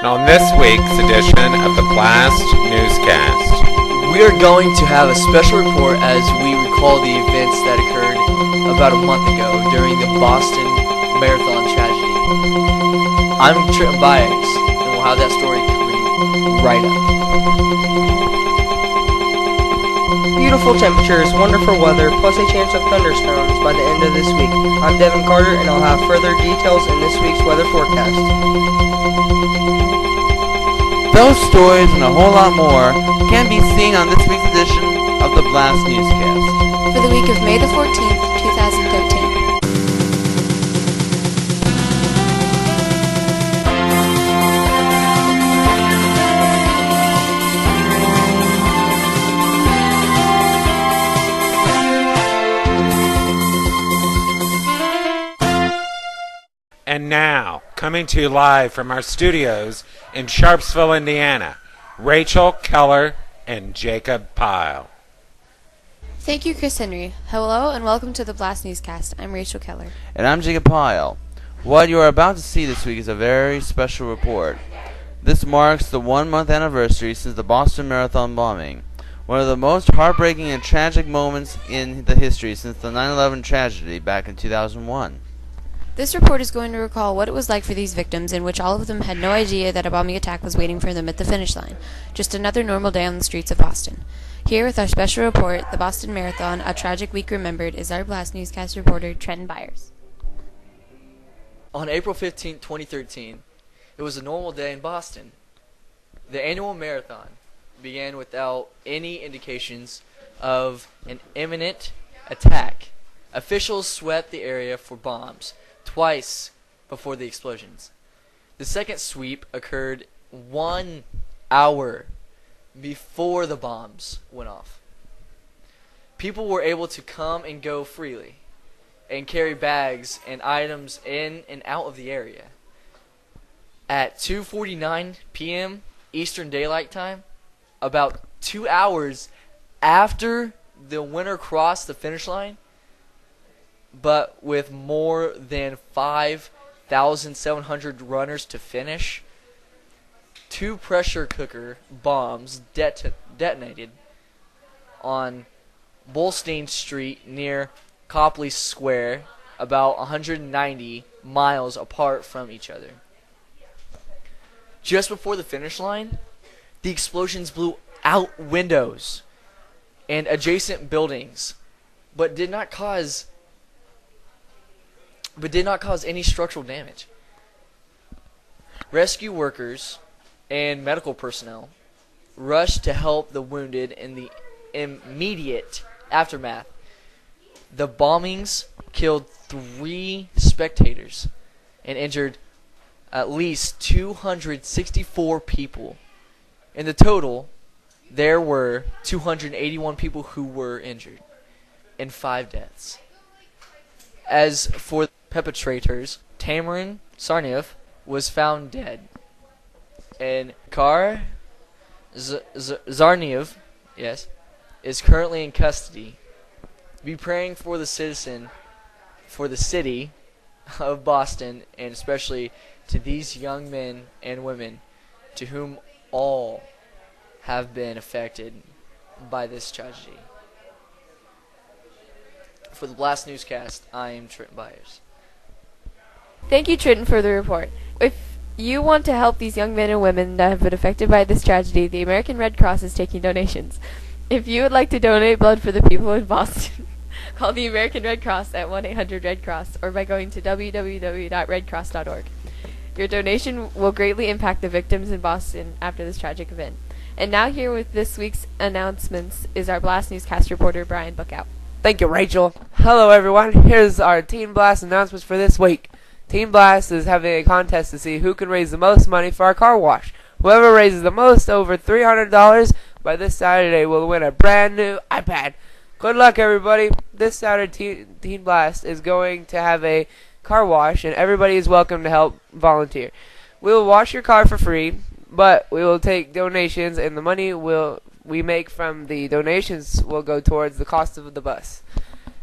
And on this week's edition of the BLAST Newscast, we are going to have a special report as we recall the events that occurred about a month ago during the Boston Marathon tragedy. I'm Trenton Byers, and we'll have that story coming right up. Beautiful temperatures, wonderful weather, plus a chance of thunderstorms by the end of this week. I'm Devin Carter, and I'll have further details in this week's weather forecast. Those stories and a whole lot more can be seen on this week's edition of the BLAST Newscast. For the week of May the 14th, 2013. and now, coming to you live from our studios in Sharpsville, Indiana, Rachel Keller and Jacob Pyle. Thank you, Chris Henry. Hello and welcome to the BLAST Newscast. I'm Rachel Keller. And I'm Jacob Pyle. What you are about to see this week is a very special report. This marks the 1-month anniversary since the Boston Marathon bombing, one of the most heartbreaking and tragic moments in the history since the 9/11 tragedy back in 2001. This report is going to recall what it was like for these victims, in which all of them had no idea that a bombing attack was waiting for them at the finish line. Just another normal day on the streets of Boston. Here with our special report, the Boston Marathon, a tragic week remembered, is our BLAST Newscast reporter, Trenton Byers. On April 15, 2013, it was a normal day in Boston. The annual marathon began without any indications of an imminent attack. Officials swept the area for bombs twice before the explosions. The second sweep occurred 1 hour before the bombs went off. People were able to come and go freely and carry bags and items in and out of the area. At 2:49 p.m. Eastern Daylight Time, about 2 hours after the winner crossed the finish line, but with more than 5,700 runners to finish, 2 pressure cooker bombs detonated on Bolstein Street near Copley Square, about 190 miles apart from each other. Just before the finish line, the explosions blew out windows and adjacent buildings, but did not cause any structural damage. Rescue workers and medical personnel rushed to help the wounded in the immediate aftermath. The bombings killed 3 spectators and injured at least 264 people. In the total, there were 281 people who were injured and 5 deaths. As for the perpetrators, Tamerlan Tsarnaev was found dead, and Kar Tsarnaev, is currently in custody. Be praying for the city of Boston, and especially to these young men and women to whom all have been affected by this tragedy. For the BLAST Newscast, I am Trenton Byers. Thank you, Trenton, for the report. If you want to help these young men and women that have been affected by this tragedy, the American Red Cross is taking donations. If you would like to donate blood for the people in Boston, call the American Red Cross at 1-800-RED-CROSS or by going to www.redcross.org. Your donation will greatly impact the victims in Boston after this tragic event. And now here with this week's announcements is our BLAST Newscast reporter, Brian Bookout. Thank you, Rachel. Hello, everyone. Here's our Team BLAST announcements for this week. Team BLAST is having a contest to see who can raise the most money for our car wash. Whoever raises the most, over $300, by this Saturday will win a brand new iPad. Good luck, everybody. This Saturday, Team BLAST is going to have a car wash, and everybody is welcome to help volunteer. We will wash your car for free, but we will take donations, and the money we make from the donations will go towards the cost of the bus.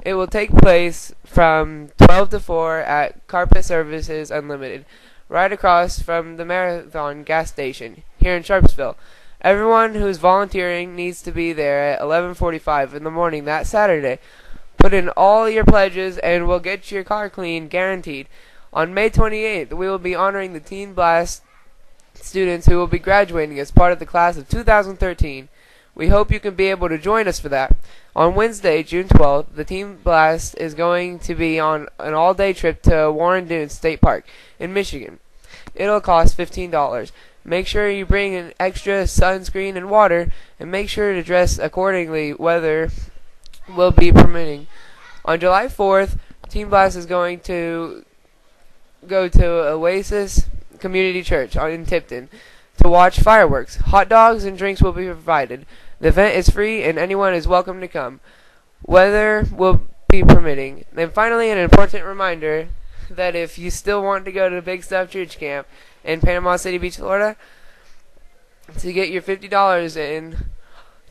It will take place from 12 to 4 at Carpet Services Unlimited. right across from the Marathon gas station here in Sharpsville. Everyone who's volunteering needs to be there at 11:45 in the morning that Saturday. Put in all your pledges and we'll get your car clean, guaranteed. On May 28th, we will be honoring the Teen Blast students who will be graduating as part of the class of 2013. We hope you can be able to join us for that. On Wednesday, June 12th, the Teen Blast is going to be on an all-day trip to Warren Dunes State Park in Michigan. It'll cost $15. Make sure you bring an extra sunscreen and water, and make sure to dress accordingly. Weather will be permitting. On July 4th, Teen Blast is going to go to Oasis Community Church in Tipton to watch fireworks. Hot dogs and drinks will be provided. The event is free and anyone is welcome to come. Weather will be permitting. And finally, an important reminder that if you still want to go to Big Stuff Church Camp in Panama City Beach, Florida, to get your $50 in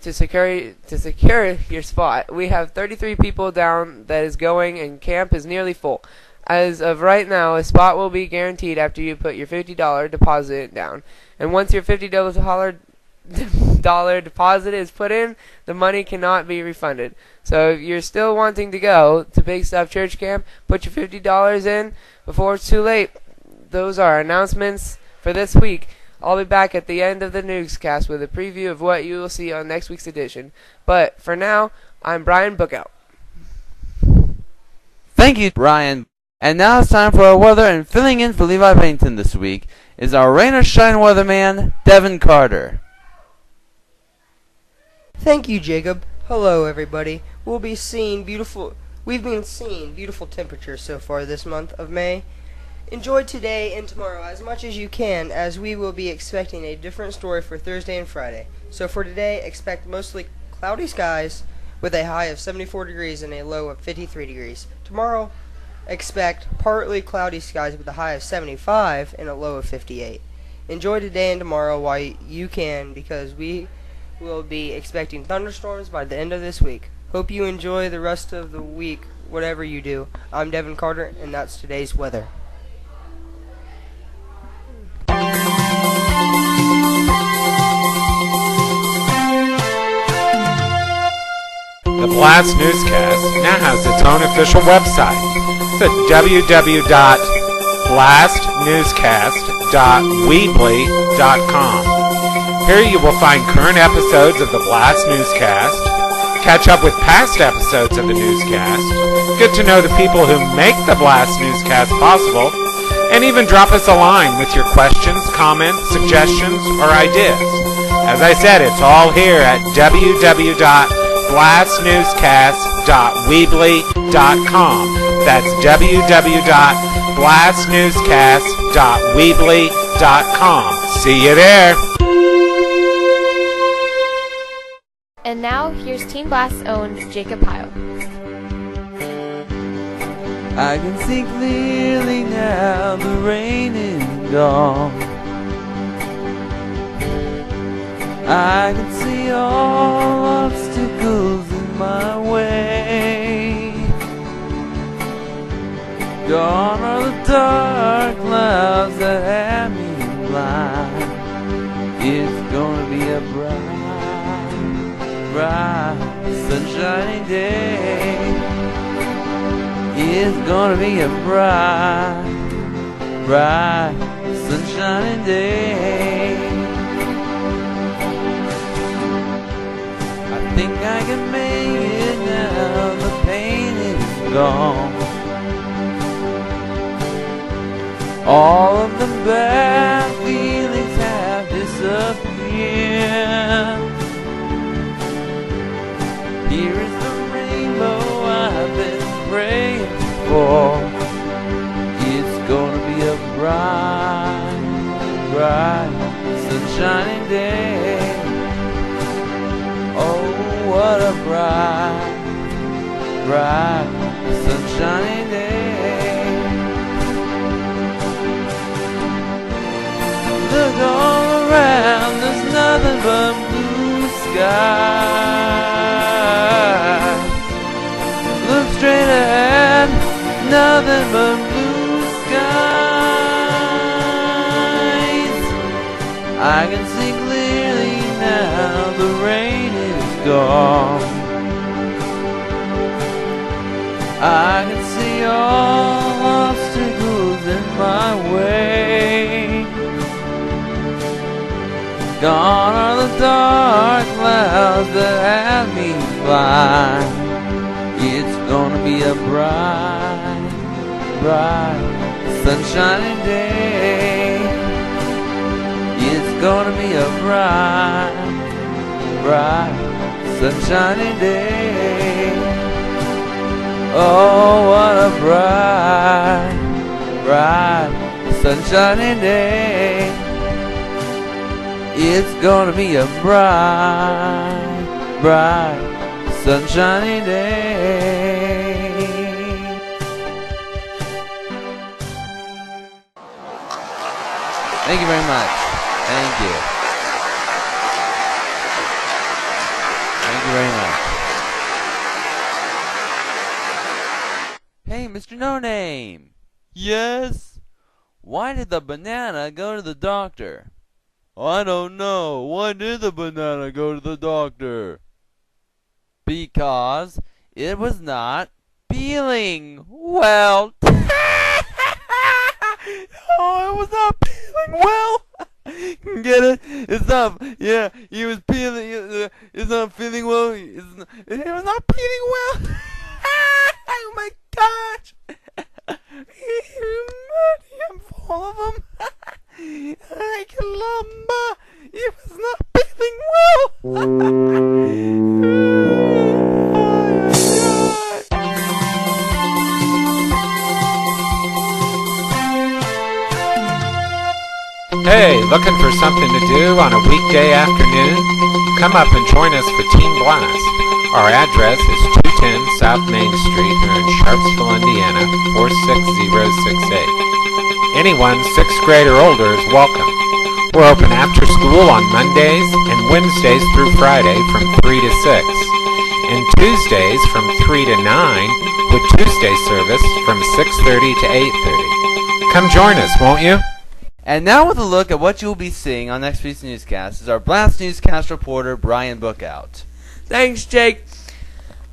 to secure your spot, we have 33 people down that is going and camp is nearly full. As of right now, a spot will be guaranteed after you put your $50 deposit down. And once your $50 deposit is put in, the money cannot be refunded. So if you're still wanting to go to Big Stuff Church Camp, put your $50 in before it's too late. Those are our announcements for this week. I'll be back at the end of the newscast with a preview of what you will see on next week's edition. But for now, I'm Brian Bookout. Thank you, Brian. And now it's time for our weather, and filling in for Levi Pennington this week is our rain or shine weatherman, Devin Carter. Thank you, Jacob. Hello, everybody. We've been seeing beautiful temperatures so far this month of May. Enjoy today and tomorrow as much as you can, as we will be expecting a different story for Thursday and Friday. So for today, expect mostly cloudy skies with a high of 74 degrees and a low of 53 degrees. Tomorrow, expect partly cloudy skies with a high of 75 and a low of 58. Enjoy today and tomorrow while you can, because we will be expecting thunderstorms by the end of this week. Hope you enjoy the rest of the week, whatever you do. I'm Devin Carter, and that's today's weather. The BLAST Newscast now has its own official website. It's at www.blastnewscast.weebly.com. Here you will find current episodes of the BLAST Newscast, catch up with past episodes of the newscast, get to know the people who make the BLAST Newscast possible, and even drop us a line with your questions, comments, suggestions, or ideas. As I said, it's all here at www.blastnewscast.weebly.com. That's www.blastnewscast.weebly.com. See you there. And now, here's Teen Blast's own Jacob Pyle. I can see clearly now, the rain is gone. I can see all obstacles in my way. Gone are the dark clouds that have me blind. It's gonna be a bright, sunshiny day. It's gonna be a bright, sunshiny day. I think I can make it now, the pain is gone. All of the bad feelings have disappeared. Here is the rainbow I've been praying for. It's gonna be a bright, sunshiny day. Oh, what a bright, sunshiny day. Look all around, there's nothing but blue sky. Look straight ahead, nothing but blue sky. I can see clearly now, the rain is gone. I can see all obstacles in my way. Gone are the dark clouds that had me blind. It's gonna be a bright, bright, sunshiny day. It's gonna be a bright, bright, sunshiny day. Oh, what a bright, bright, sunshiny day. It's gonna be a bright, bright, sunshiny day. Thank you very much. Thank you. Thank you very much. Hey, Mr. No Name. Yes? Why did the banana go to the doctor? I don't know. Why did the banana go to the doctor? Because it was not feeling well. Oh, it was not feeling well. Get it? It's not. Yeah, he was feeling. It's not feeling well. It was not feeling well. Oh my gosh! I'm full of them. I can lumber. It was not feeling well. Hey, looking for something to do on a weekday afternoon? Come up and join us for Teen Blast. Our address is 210 South Main Street here in Sharpsville, Indiana, 46068. Anyone 6th grade or older is welcome. We're open after school on Mondays and Wednesdays through Friday from 3 to 6, and Tuesdays from 3 to 9, with Tuesday service from 6:30 to 8:30. Come join us, won't you? And now with a look at what you'll be seeing on next week's newscast is our BLAST Newscast reporter, Brian Bookout. Thanks, Jake.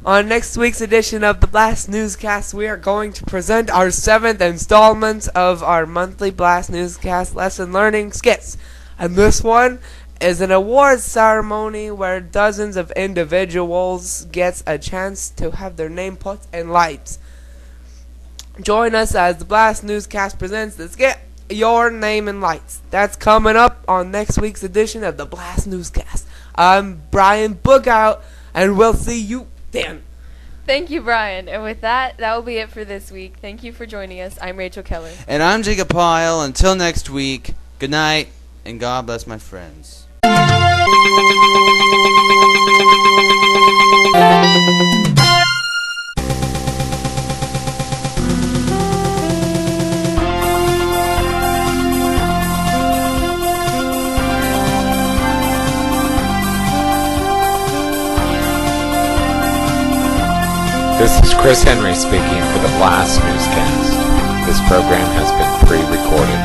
On next week's edition of the BLAST Newscast, we are going to present our 7th installment of our monthly BLAST Newscast lesson learning skits. And this one is an awards ceremony where dozens of individuals get a chance to have their name put in lights. Join us as the BLAST Newscast presents the skit, Your Name in Lights. That's coming up on next week's edition of the BLAST Newscast. I'm Brian Bookout, and we'll see you then. Thank you, Brian. And with that, that will be it for this week. Thank you for joining us. I'm Rachel Keller. And I'm Jacob Pyle. Until next week, good night, and God bless my friends. This is Chris Henry speaking for the BLAST Newscast. This program has been pre-recorded.